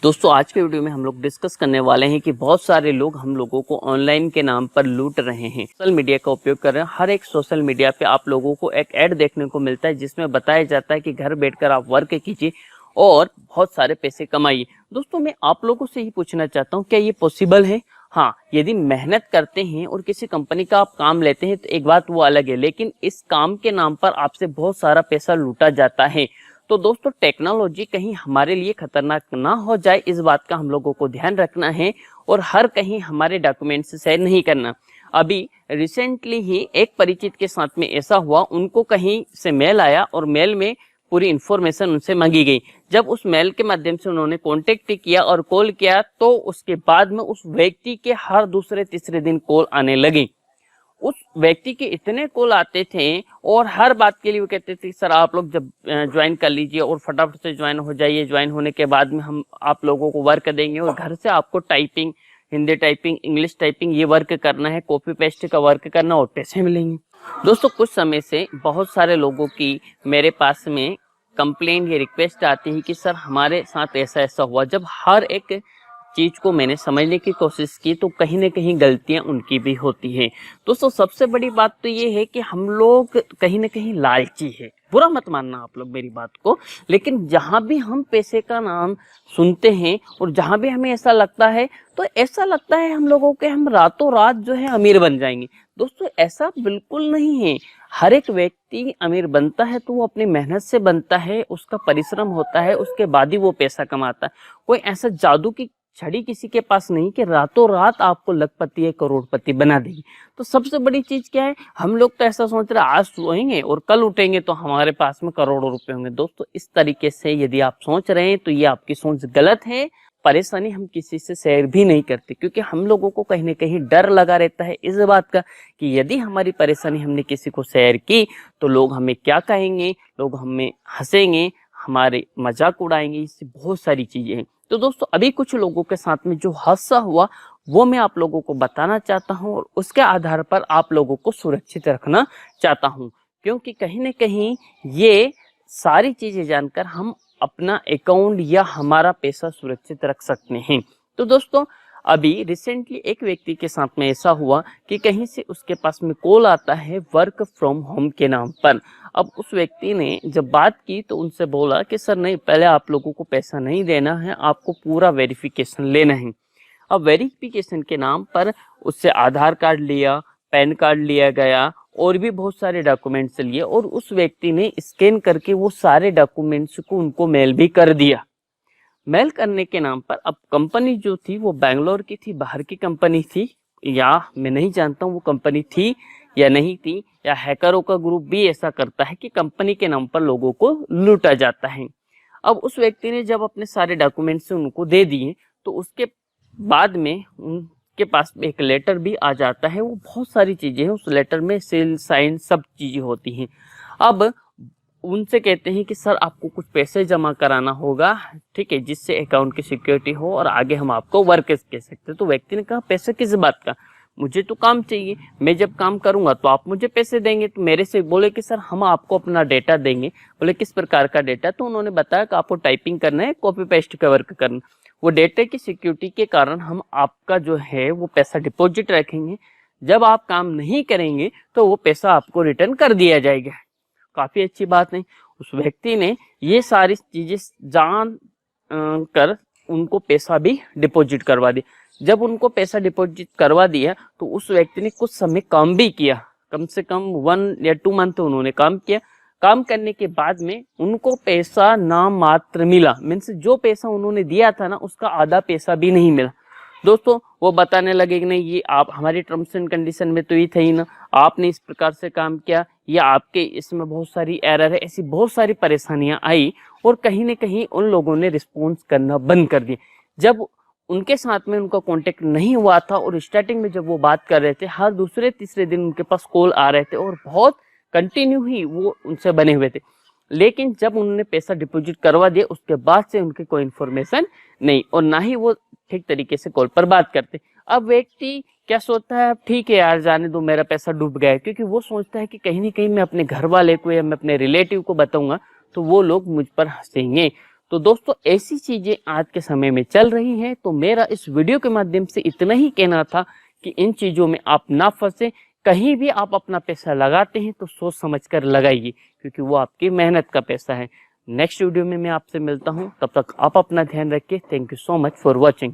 दोस्तों आज के वीडियो में हम लोग डिस्कस करने वाले हैं कि बहुत सारे लोग हम लोगों को ऑनलाइन के नाम पर लूट रहे हैं। सोशल मीडिया का उपयोग कर रहे हैं। हर एक सोशल मीडिया पे आप लोगों को एक ऐड देखने को मिलता है जिसमें बताया जाता है कि घर बैठकर आप वर्क कीजिए और बहुत सारे पैसे कमाइए। दोस्तों मैं आप लोगों से ही पूछना चाहता हूँ, क्या ये पॉसिबल है? हाँ, यदि मेहनत करते हैं और किसी कंपनी का आप काम लेते हैं तो एक बात वो अलग है, लेकिन इस काम के नाम पर आपसे बहुत सारा पैसा लूटा जाता है। तो दोस्तों टेक्नोलॉजी कहीं हमारे लिए खतरनाक ना हो जाए, इस बात का हम लोगों को ध्यान रखना है और हर कहीं हमारे डॉक्यूमेंट्स शेयर नहीं करना। अभी रिसेंटली ही एक परिचित के साथ में ऐसा हुआ, उनको कहीं से मेल आया और मेल में पूरी इन्फॉर्मेशन उनसे मांगी गई। जब उस मेल के माध्यम से उन्होंने कॉन्टेक्ट किया और कॉल किया तो उसके बाद में उस व्यक्ति के हर दूसरे तीसरे दिन कॉल आने लगी। उस व्यक्ति के इतने कॉल आते थे और हर बात के लिए वो कहते थे सर आप लोग जब ज्वाइन कर लीजिए और फटाफट से ज्वाइन हो जाइए, ज्वाइन होने के बाद में हम आप लोगों को वर्क देंगे और घर से आपको typing, Hindi typing, English typing ये वर्क करना है, कॉपी पेस्ट का वर्क करना और पैसे मिलेंगे। दोस्तों कुछ समय से बहुत सारे लोगों की मेरे पास में कंप्लेंट या रिक्वेस्ट आती है कि सर हमारे साथ ऐसा ऐसा हुआ। जब हर एक चीज को मैंने समझने की कोशिश की तो कहीं ना कहीं गलतियां उनकी भी होती है। दोस्तों सबसे बड़ी बात तो ये है कि हम लोग कहीं ना कहीं लालची है, बुरा मत मानना आप लोग मेरी बात को, लेकिन जहां भी हम पैसे का नाम सुनते हैं और जहां भी हमें ऐसा लगता है तो ऐसा लगता है हम लोगों के हम रातों रात जो है अमीर बन जाएंगे। दोस्तों ऐसा बिल्कुल नहीं है। हर एक व्यक्ति अमीर बनता है तो वो अपनी मेहनत से बनता है, उसका परिश्रम होता है, उसके बाद ही वो पैसा कमाता है। कोई ऐसा जादू की छड़ी किसी के पास नहीं कि रातों रात आपको लखपति या करोड़पति बना देगी। तो सबसे बड़ी चीज क्या है, हम लोग तो ऐसा सोच रहे आज सोएंगे और कल उठेंगे तो हमारे पास में करोड़ों रुपए होंगे। दोस्तों इस तरीके से यदि आप सोच रहे हैं तो ये आपकी सोच गलत है। परेशानी हम किसी से शेयर भी नहीं करते क्योंकि हम लोगों को कहीं ना कहीं डर लगा रहता है इस बात का कि यदि हमारी परेशानी हमने किसी को शेयर की तो लोग हमें क्या कहेंगे, लोग हमें हंसेंगे, हमारे मजाक उड़ाएंगे, इससे बहुत सारी चीजें हैं। तो दोस्तों अभी कुछ लोगों के साथ में जो हादसा हुआ वो मैं आप लोगों को बताना चाहता हूं और उसके आधार पर आप लोगों को सुरक्षित रखना चाहता हूं, क्योंकि कहीं ना कहीं ये सारी चीजें जानकर हम अपना अकाउंट या हमारा पैसा सुरक्षित रख सकते हैं। तो दोस्तों अभी रिसेंटली एक व्यक्ति के साथ में ऐसा हुआ कि कहीं से उसके पास में कॉल आता है वर्क फ्रॉम होम के नाम पर। अब उस व्यक्ति ने जब बात की तो उनसे बोला कि सर नहीं, पहले आप लोगों को पैसा नहीं देना है, आपको पूरा वेरिफिकेशन लेना है। अब वेरिफिकेशन के नाम पर उससे आधार कार्ड लिया, पैन कार्ड लिया गया और भी बहुत सारे डॉक्यूमेंट्स लिए और उस व्यक्ति ने स्कैन करके वो सारे डॉक्यूमेंट्स को उनको मेल भी कर दिया। मेल करने के नाम पर अब कंपनी जो थी वो बैंगलोर की थी, बाहर की कंपनी थी, या मैं नहीं जानता हूँ वो कंपनी थी या नहीं थी, या हैकरों का ग्रुप भी ऐसा करता है कि कंपनी के नाम पर लोगों को लूटा जाता है। अब उस व्यक्ति ने जब अपने सारे डॉक्यूमेंट्स उनको दे दिए तो उसके बाद में उनके पास एक लेटर भी आ जाता है। वो बहुत सारी चीजें हैं उस लेटर में, सील साइन सब चीजें होती हैं। अब उनसे कहते हैं कि सर आपको कुछ पैसे जमा कराना होगा, ठीक है, जिससे अकाउंट की सिक्योरिटी हो और आगे हम आपको वर्क कह सकते हैं। तो व्यक्ति ने कहा पैसे किस बात का, मुझे तो काम चाहिए, मैं जब काम करूंगा तो आप मुझे पैसे देंगे। तो मेरे से बोले कि सर हम आपको अपना डेटा देंगे। बोले किस प्रकार का डेटा? तो उन्होंने बताया कि आपको टाइपिंग करना है, कॉपी पेस्ट का वर्क करना। वो डेटा की सिक्योरिटी के कारण हम आपका जो है वो पैसा डिपॉजिट रखेंगे, जब आप काम नहीं करेंगे तो वो पैसा आपको रिटर्न कर दिया जाएगा। काफी अच्छी बात है। उस व्यक्ति ने ये सारी चीजें जान कर उनको पैसा भी डिपॉजिट करवा दिया। जब उनको पैसा डिपॉजिट करवा दिया तो उस व्यक्ति ने कुछ समय काम भी किया, कम से कम 1 या 2 मंथ उन्होंने काम किया। काम करने के बाद में उनको पैसा नाम मात्र मिला, मीन्स जो पैसा उन्होंने दिया था ना उसका आधा पैसा भी नहीं मिला। दोस्तों वो बताने लगे कि नहीं ये आप हमारी टर्म्स एंड कंडीशन में तो ये थे ही ना, आपने इस प्रकार से काम किया या आपके इसमें बहुत सारी एरर है, ऐसी बहुत सारी परेशानियां आई और कहीं ना कहीं उन लोगों ने रिस्पॉन्स करना बंद कर दिया। जब उनके साथ में उनका कांटेक्ट नहीं हुआ था और स्टार्टिंग में जब वो बात कर रहे थे हर दूसरे तीसरे दिन उनके पास कॉल आ रहे थे और बहुत कंटिन्यू ही वो उनसे बने हुए थे, लेकिन जब उन्होंने पैसा डिपॉजिट करवा दिया उसके बाद से उनकी कोई इन्फॉर्मेशन नहीं और ना ही वो ठीक तरीके से कॉल पर बात करते। अब व्यक्ति क्या सोचता है, अब ठीक है यार जाने दो, मेरा पैसा डूब गया है, क्योंकि वो सोचता है कि कहीं ना कहीं मैं अपने घर वाले को या मैं अपने रिलेटिव को बताऊंगा तो वो लोग मुझ पर हंसेंगे। तो दोस्तों ऐसी चीजें आज के समय में चल रही हैं। तो मेरा इस वीडियो के माध्यम से इतना ही कहना था कि इन चीजों में आप ना फंसे। कहीं भी आप अपना पैसा लगाते हैं तो सोच समझ कर लगाइए, क्योंकि वो आपकी मेहनत का पैसा है। नेक्स्ट वीडियो में मैं आपसे मिलता हूँ, तब तक आप अपना ध्यान रखिए। Thank you so much for watching.